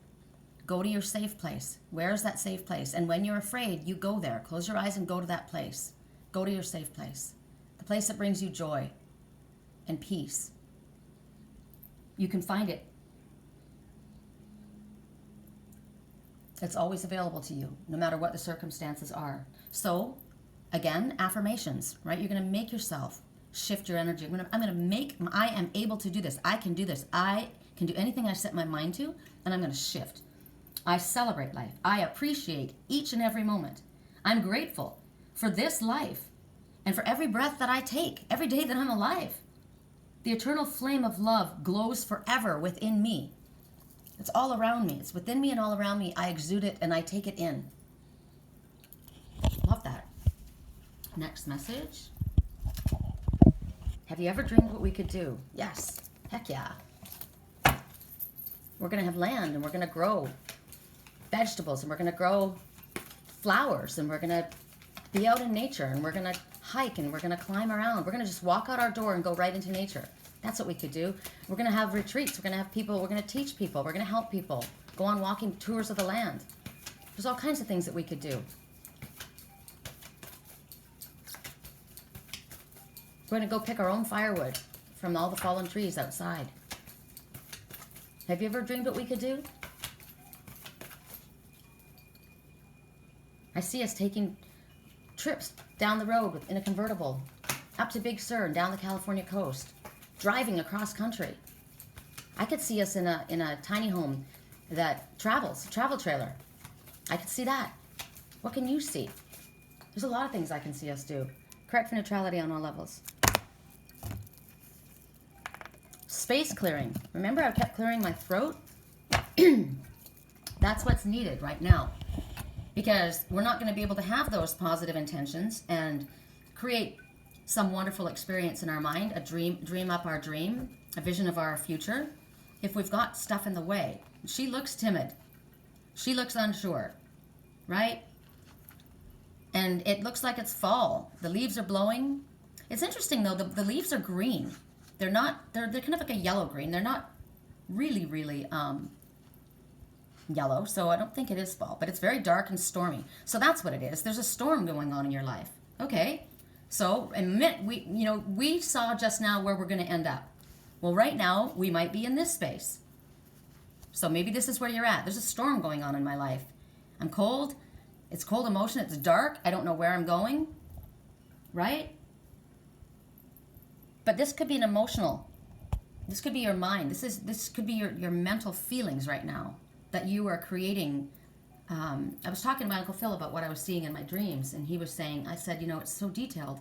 Speaker 1: go to your safe place. Where's that safe place? And when you're afraid, you go there. Close your eyes and go to that place. Go to your safe place. The place that brings you joy and peace. You can find it. It's always available to you, no matter what the circumstances are. So, again, affirmations, right? You're going to make yourself shift your energy. I am able to do this. I can do this. I can do anything I set my mind to, and I'm going to shift. I celebrate life. I appreciate each and every moment. I'm grateful for this life and for every breath that I take, every day that I'm alive. The eternal flame of love glows forever within me. It's all around me. It's within me and all around me. I exude it and I take it in. Love that. Next message. Have you ever dreamed what we could do? Yes. Heck yeah. We're going to have land, and we're going to grow vegetables, and we're going to grow flowers, and we're going to be out in nature, and we're going to hike, and we're going to climb around. We're going to just walk out our door and go right into nature. That's what we could do. We're going to have retreats. We're going to have people. We're going to teach people. We're going to help people. Go on walking tours of the land. There's all kinds of things that we could do. We're going to go pick our own firewood from all the fallen trees outside. Have you ever dreamed what we could do? I see us taking trips down the road in a convertible, up to Big Sur and down the California coast, driving across country. I could see us in a tiny home that travels, a travel trailer. I could see that. What can you see? There's a lot of things I can see us do. Correct for neutrality on all levels. Space clearing. Remember I kept clearing my throat? That's what's needed right now. Because we're not going to be able to have those positive intentions and create some wonderful experience in our mind, a dream up our dream, a vision of our future, if we've got stuff in the way. She looks timid. She looks unsure, right? And it looks like it's fall. The leaves are blowing. It's interesting though, the leaves are green. They're kind of like a yellow green. They're not really, really yellow, so I don't think it is fall, but it's very dark and stormy. So that's what it is. There's a storm going on in your life. Okay, so we saw just now where we're going to end up. Well, right now, we might be in this space. So maybe this is where you're at. There's a storm going on in my life. I'm cold. It's cold emotion. It's dark. I don't know where I'm going. Right? But this could be an emotional. This could be your mind. This could be your mental feelings right now that you are creating. I was talking to my Uncle Phil about what I was seeing in my dreams, and he was saying, I said, it's so detailed.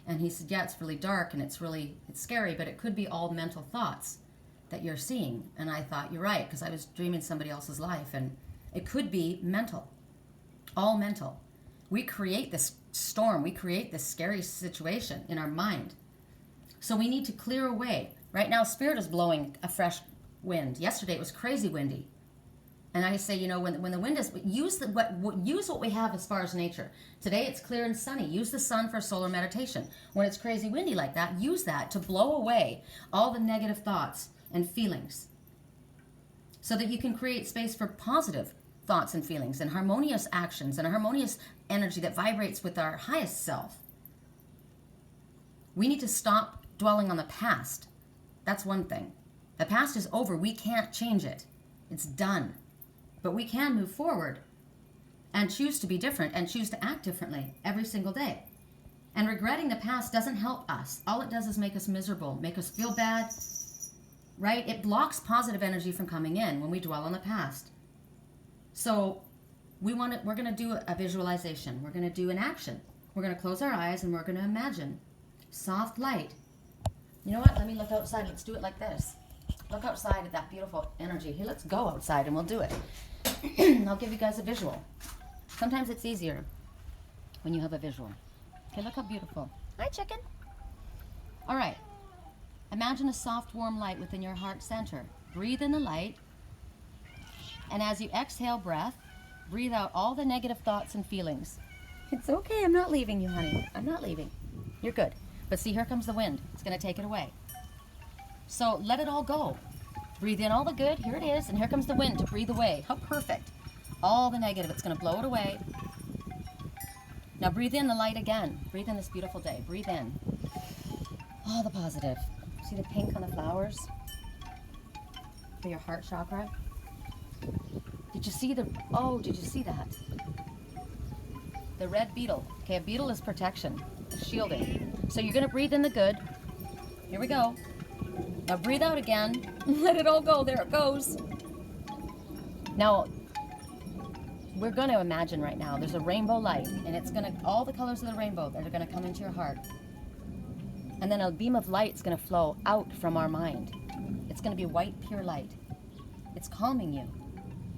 Speaker 1: And he said, yeah, it's really dark and it's scary, but it could be all mental thoughts that you're seeing. And I thought, you're right, because I was dreaming somebody else's life, and it could be mental, all mental. We create this storm, we create this scary situation in our mind. So we need to clear away. Right now, Spirit is blowing a fresh wind. Yesterday it was crazy windy. And I say, you know, when the wind is, use what we have as far as nature. Today it's clear and sunny. Use the sun for solar meditation. When it's crazy windy like that, use that to blow away all the negative thoughts and feelings, so that you can create space for positive thoughts and feelings and harmonious actions and a harmonious energy that vibrates with our highest self. We need to stop dwelling on the past. That's one thing. The past is over. We can't change it. It's done. But we can move forward and choose to be different and choose to act differently every single day. And regretting the past doesn't help us. All it does is make us miserable, make us feel bad, right? It blocks positive energy from coming in when we dwell on the past. So we're going to do a visualization. We're going to do an action. We're going to close our eyes and we're going to imagine soft light. You know what? Let me look outside. Let's do it like this. Look outside at that beautiful energy. Here, let's go outside and we'll do it. I'll give you guys a visual. Sometimes it's easier when you have a visual. Okay, look how beautiful. Hi, chicken. All right. Imagine a soft, warm light within your heart center. Breathe in the light. And as you exhale breath, breathe out all the negative thoughts and feelings. It's okay. I'm not leaving you, honey. I'm not leaving. You're good. But see, here comes the wind. It's going to take it away. So let it all go. Breathe in all the good. Here it is. And here comes the wind to breathe away. How perfect. All the negative. It's going to blow it away. Now breathe in the light again. Breathe in this beautiful day. Breathe in all the positive. See the pink on the flowers for your heart chakra? Did you see did you see that? The red beetle. Okay, a beetle is protection, shielding. So you're going to breathe in the good. Here we go. Now breathe out again. Let it all go. There it goes. Now, we're going to imagine right now there's a rainbow light, and it's going to, all the colors of the rainbow that are going to come into your heart. And then a beam of light is going to flow out from our mind. It's going to be white, pure light. It's calming you.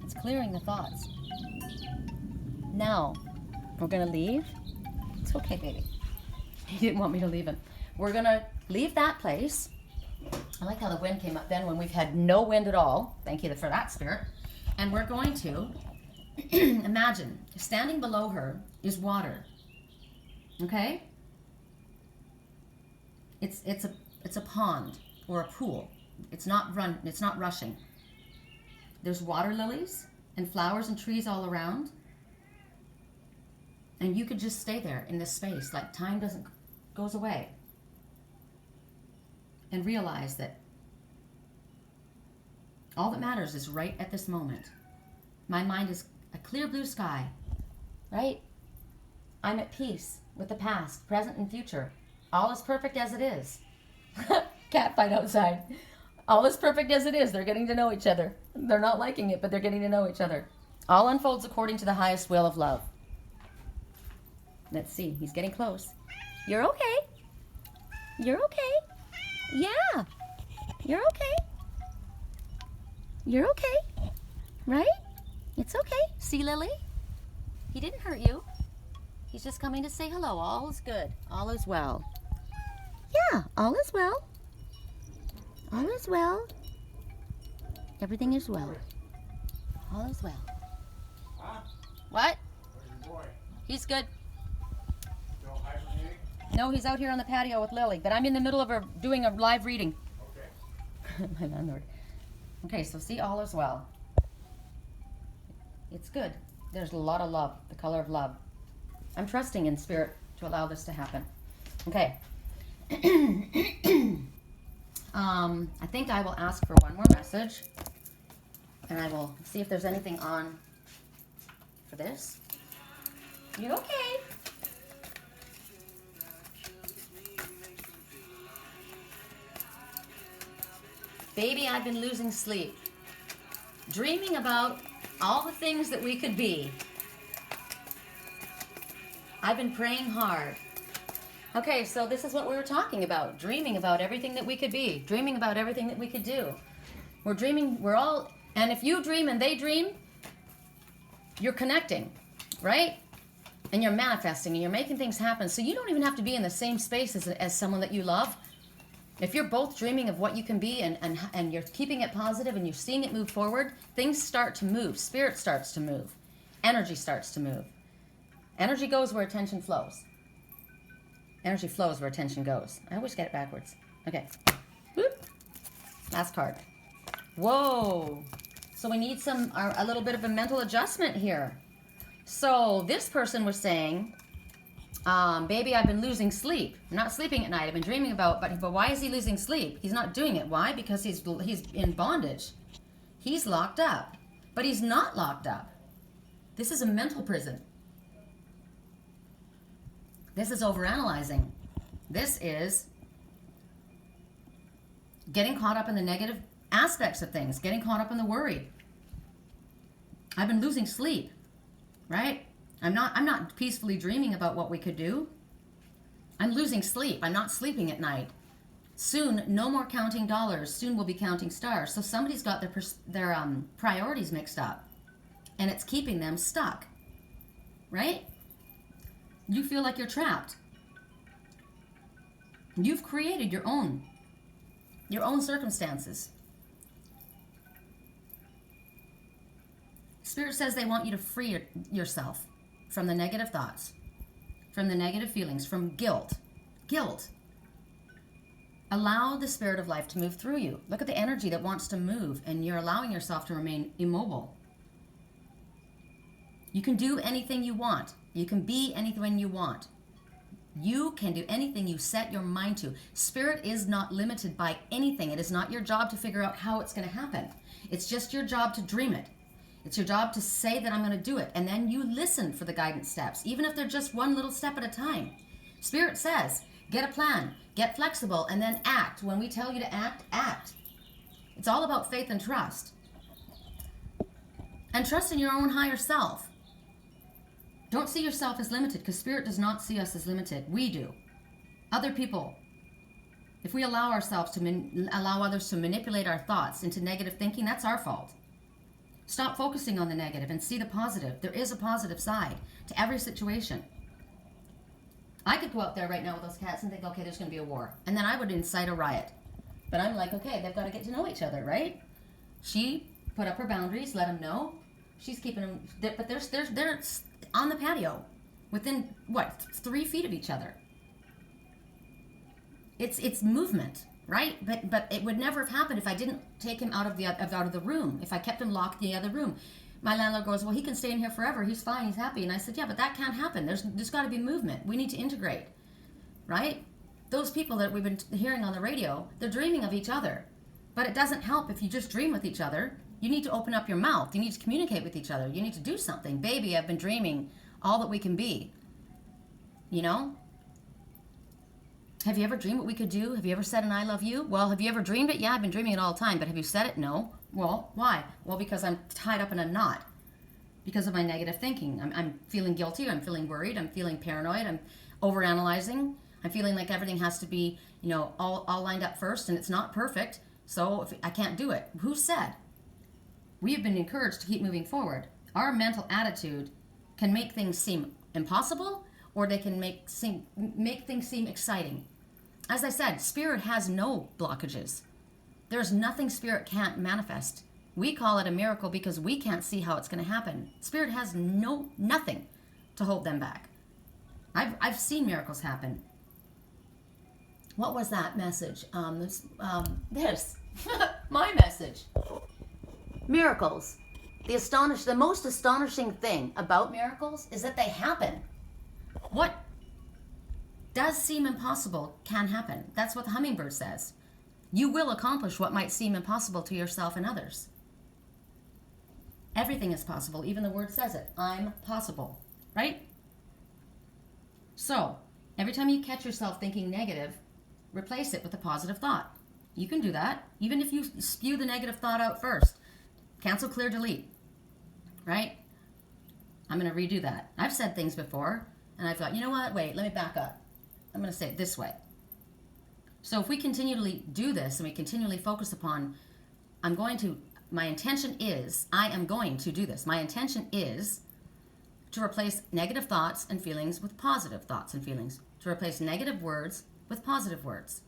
Speaker 1: It's clearing the thoughts. Now, we're going to leave. It's okay, baby. He didn't want me to leave him. We're going to leave that place. I like how the wind came up then when we've had no wind at all. Thank you for that, Spirit. And we're going to imagine standing below her is water. Okay? It's a pond or a pool. It's not rushing. There's water lilies and flowers and trees all around. And you could just stay there in this space, like time goes away. And realize that all that matters is right at this moment. My mind is a clear blue sky, right? I'm at peace with the past, present, and future. All is perfect as it is. Cat fight outside. All is perfect as it is. They're getting to know each other. They're not liking it, but they're getting to know each other. All unfolds according to the highest will of love. Let's see. He's getting close. You're okay. You're okay. Yeah. You're okay. You're okay. Right? It's okay. See, Lily? He didn't hurt you. He's just coming to say hello. All is good. All is well. Yeah, all is well. All is well. Everything is well. All is well.
Speaker 2: Huh?
Speaker 1: What?
Speaker 2: Where's your boy?
Speaker 1: He's good.
Speaker 2: Still hibernating?
Speaker 1: No, he's out here on the patio with Lily, but I'm in the middle of doing a live reading.
Speaker 2: Okay.
Speaker 1: My landlord. Okay, so see, all is well. It's good. There's a lot of love, the color of love. I'm trusting in Spirit to allow this to happen. Okay. I think I will ask for one more message, and I will see if there's anything on for this. You okay? Baby, I've been losing sleep, dreaming about all the things that we could be. I've been praying hard. Okay, so this is what we were talking about. Dreaming about everything that we could be. Dreaming about everything that we could do. We're dreaming, and if you dream and they dream, you're connecting, right? And you're manifesting and you're making things happen. So you don't even have to be in the same space as someone that you love. If you're both dreaming of what you can be and you're keeping it positive and you're seeing it move forward, things start to move. Spirit starts to move. Energy starts to move. Energy goes where attention flows. Energy flows where attention goes. I always get it backwards. Okay. Whoop. Last card. Whoa. So we need a little bit of a mental adjustment here. So this person was saying, baby, I've been losing sleep. I'm not sleeping at night. I've been dreaming about, but why is he losing sleep? He's not doing it. Why? Because he's in bondage. He's locked up. But he's not locked up. This is a mental prison. This is overanalyzing. This is getting caught up in the negative aspects of things, getting caught up in the worry. I've been losing sleep, right? I'm not peacefully dreaming about what we could do. I'm losing sleep. I'm not sleeping at night. Soon, no more counting dollars. Soon we'll be counting stars. So somebody's got their priorities mixed up, and it's keeping them stuck, right? You feel like you're trapped. You've created your own circumstances. Spirit says they want you to free yourself from the negative thoughts, from the negative feelings, from guilt. Guilt. Allow the spirit of life to move through you. Look at the energy that wants to move, and you're allowing yourself to remain immobile. You can do anything you want. You can be anything you want. You can do anything you set your mind to. Spirit is not limited by anything. It is not your job to figure out how it's going to happen. It's just your job to dream it. It's your job to say that I'm going to do it. And then you listen for the guidance steps, even if they're just one little step at a time. Spirit says, get a plan, get flexible, and then act. When we tell you to act, act. It's all about faith and trust. And trust in your own higher self. Don't see yourself as limited, because Spirit does not see us as limited. We do. Other people. If we allow ourselves to allow others to manipulate our thoughts into negative thinking, that's our fault. Stop focusing on the negative and see the positive. There is a positive side to every situation. I could go out there right now with those cats and think, okay, there's going to be a war. And then I would incite a riot. But I'm like, okay, they've got to get to know each other, right? She put up her boundaries, let them know. She's keeping them, but they're on the patio within, 3 feet of each other. It's movement, right? But it would never have happened if I didn't take him out of the room, if I kept him locked in the other room. My landlord goes, well, he can stay in here forever. He's fine. He's happy. And I said, yeah, but that can't happen. There's got to be movement. We need to integrate, right? Those people that we've been hearing on the radio, they're dreaming of each other. But it doesn't help if you just dream with each other. You need to open up your mouth. You need to communicate with each other. You need to do something. Baby, I've been dreaming all that we can be. You know? Have you ever dreamed what we could do? Have you ever said an I love you? Well, have you ever dreamed it? Yeah, I've been dreaming it all the time. But have you said it? No. Well, why? Well, because I'm tied up in a knot. Because of my negative thinking. I'm feeling guilty. I'm feeling worried. I'm feeling paranoid. I'm overanalyzing. I'm feeling like everything has to be, all lined up first, and it's not perfect. So if I can't do it. Who said? We have been encouraged to keep moving forward. Our mental attitude can make things seem impossible, or they can make things seem exciting. As I said, Spirit has no blockages. There's nothing Spirit can't manifest. We call it a miracle because we can't see how it's going to happen. Spirit has nothing to hold them back. I've seen miracles happen. What was that message? This. My message. Miracles. The most astonishing thing about miracles is that they happen. What does seem impossible can happen. That's what the hummingbird says. You will accomplish what might seem impossible to yourself and others. Everything is possible. Even the word says it. I'm possible. Right? So, every time you catch yourself thinking negative, replace it with a positive thought. You can do that. Even if you spew the negative thought out first. Cancel, clear, delete. Right? I'm going to redo that. I've said things before, and I thought, you know what? Wait, let me back up. I'm going to say it this way. So if we continually do this and we continually focus upon, my intention is, I am going to do this. My intention is to replace negative thoughts and feelings with positive thoughts and feelings. To replace negative words with positive words.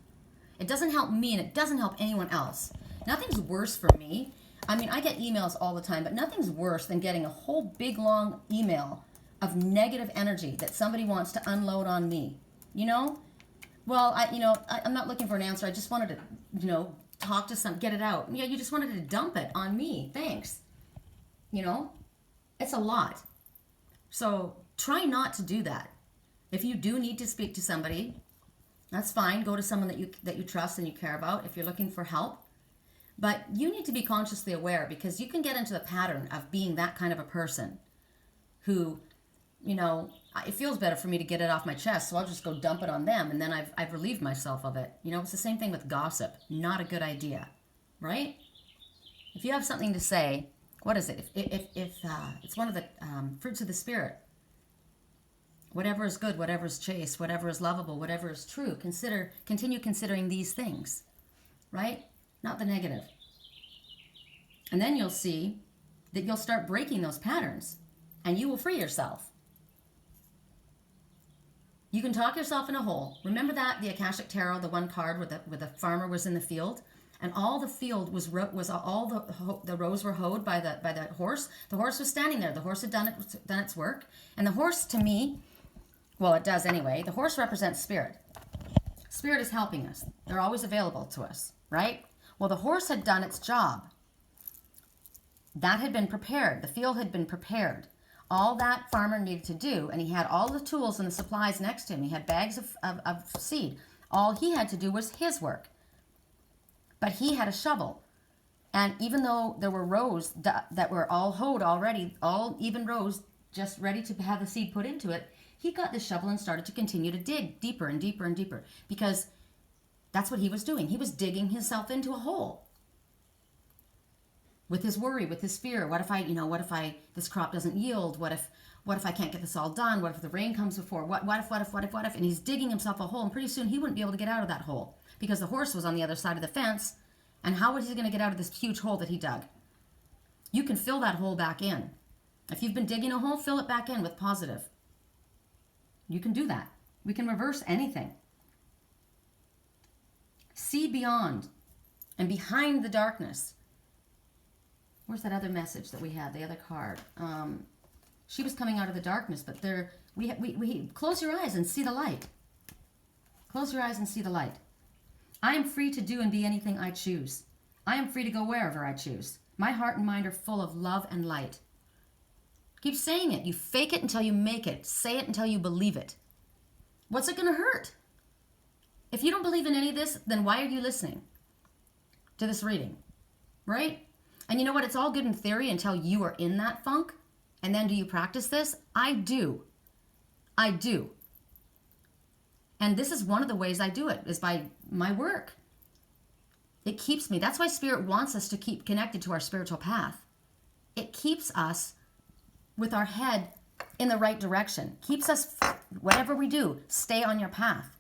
Speaker 1: It doesn't help me, and it doesn't help anyone else. Nothing's worse for me. I mean, I get emails all the time, but nothing's worse than getting a whole big long email of negative energy that somebody wants to unload on me. You know? Well, I'm not looking for an answer. I just wanted to, talk to get it out. Yeah, you just wanted to dump it on me. Thanks. It's a lot. So try not to do that. If you do need to speak to somebody, that's fine. Go to someone that you trust and you care about if you're looking for help. But you need to be consciously aware, because you can get into the pattern of being that kind of a person who, it feels better for me to get it off my chest, so I'll just go dump it on them, and then I've relieved myself of it. It's the same thing with gossip. Not a good idea, right? If you have something to say, what is it? If it's one of the fruits of the Spirit. Whatever is good, whatever is chaste, whatever is lovable, whatever is true, continue considering these things, right? Not the negative. And then you'll see that you'll start breaking those patterns, and you will free yourself. You can talk yourself in a hole. Remember that, the Akashic Tarot, the one card where the farmer was in the field, and all the field was all the rows were hoed by the horse. The horse was standing there. The horse had done its work, and the horse, to me, well, it does anyway. The horse represents spirit. Spirit is helping us. They're always available to us, right? Well, the horse had done its job. That had been prepared. The field had been prepared. All that farmer needed to do, and he had all the tools and the supplies next to him. He had bags of seed. All he had to do was his work. But he had a shovel. And even though there were rows that were all hoed already, all even rows just ready to have the seed put into it, he got the shovel and started to continue to dig deeper and deeper and deeper, because that's what he was doing. He was digging himself into a hole. With his worry, with his fear. What if this crop doesn't yield? What if I can't get this all done? What if the rain comes before? What if? And he's digging himself a hole, and pretty soon he wouldn't be able to get out of that hole, because the horse was on the other side of the fence. And how was he going to get out of this huge hole that he dug? You can fill that hole back in. If you've been digging a hole, fill it back in with positive. You can do that. We can reverse anything. See beyond and behind the darkness. Where's that other message that we had, the other card? She was coming out of the darkness, but we close your eyes and see the light. Close your eyes and see the light. I am free to do and be anything I choose. I am free to go wherever I choose. My heart and mind are full of love and light. Keep saying it. You fake it until you make it. Say it until you believe it. What's it going to hurt? If you don't believe in any of this, then why are you listening to this reading? Right? And you know what? It's all good in theory until you are in that funk. And then do you practice this? I do. And this is one of the ways I do it, is by my work. It keeps me. That's why Spirit wants us to keep connected to our spiritual path. It keeps us with our head in the right direction. Keeps us, whatever we do, stay on your path.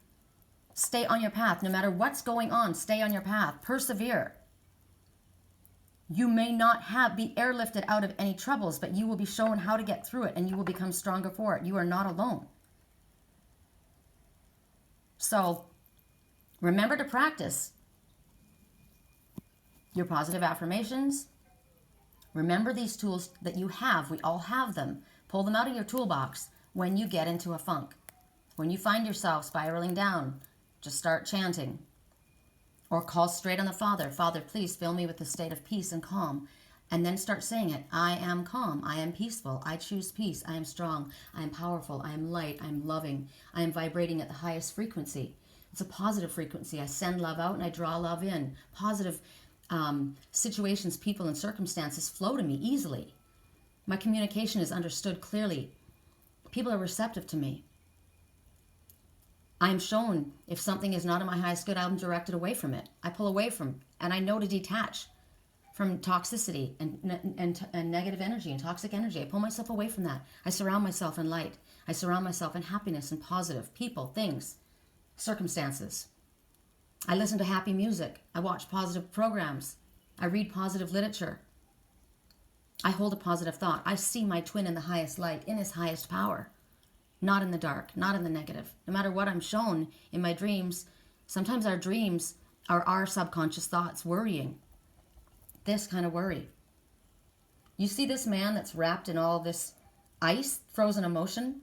Speaker 1: Stay on your path. No matter what's going on, stay on your path. Persevere. You may not be airlifted out of any troubles, but you will be shown how to get through it, and you will become stronger for it. You are not alone. So, remember to practice your positive affirmations. Remember these tools that you have. We all have them. Pull them out of your toolbox when you get into a funk. When you find yourself spiraling down, just start chanting. Or call straight on the Father. Father, please fill me with the state of peace and calm. And then start saying it. I am calm. I am peaceful. I choose peace. I am strong. I am powerful. I am light. I am loving. I am vibrating at the highest frequency. It's a positive frequency. I send love out and I draw love in. Positive situations, people, and circumstances flow to me easily. My communication is understood clearly. People are receptive to me. I am shown if something is not in my highest good, I'm directed away from it. I pull away from, and I know to detach from toxicity and negative energy and toxic energy. I pull myself away from that. I surround myself in light. I surround myself in happiness and positive people, things, circumstances. I listen to happy music. I watch positive programs. I read positive literature. I hold a positive thought. I see my twin in the highest light, in his highest power. Not in the dark, not in the negative. No matter what I'm shown in my dreams, sometimes our dreams are our subconscious thoughts worrying. This kind of worry. You see this man that's wrapped in all this ice, frozen emotion?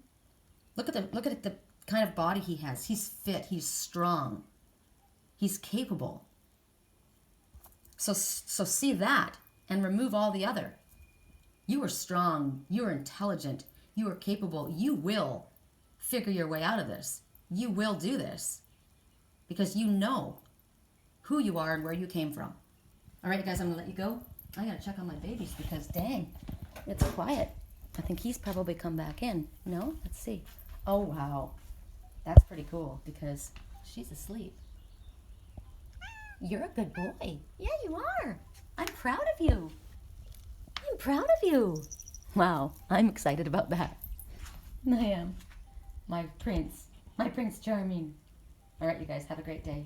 Speaker 1: Look at the kind of body he has. He's fit, he's strong. He's capable. So see that and remove all the other. You are strong, you are intelligent, you are capable. You will figure your way out of this. You will do this because you know who you are and where you came from. All right, guys, I'm gonna let you go. I gotta check on my babies because dang, it's quiet. I think he's probably come back in. No? Let's see. Oh, wow. That's pretty cool because she's asleep. You're a good boy. Yeah, you are. I'm proud of you. I'm proud of you. Wow, I'm excited about that. I am. My Prince Charming. All right, you guys, have a great day.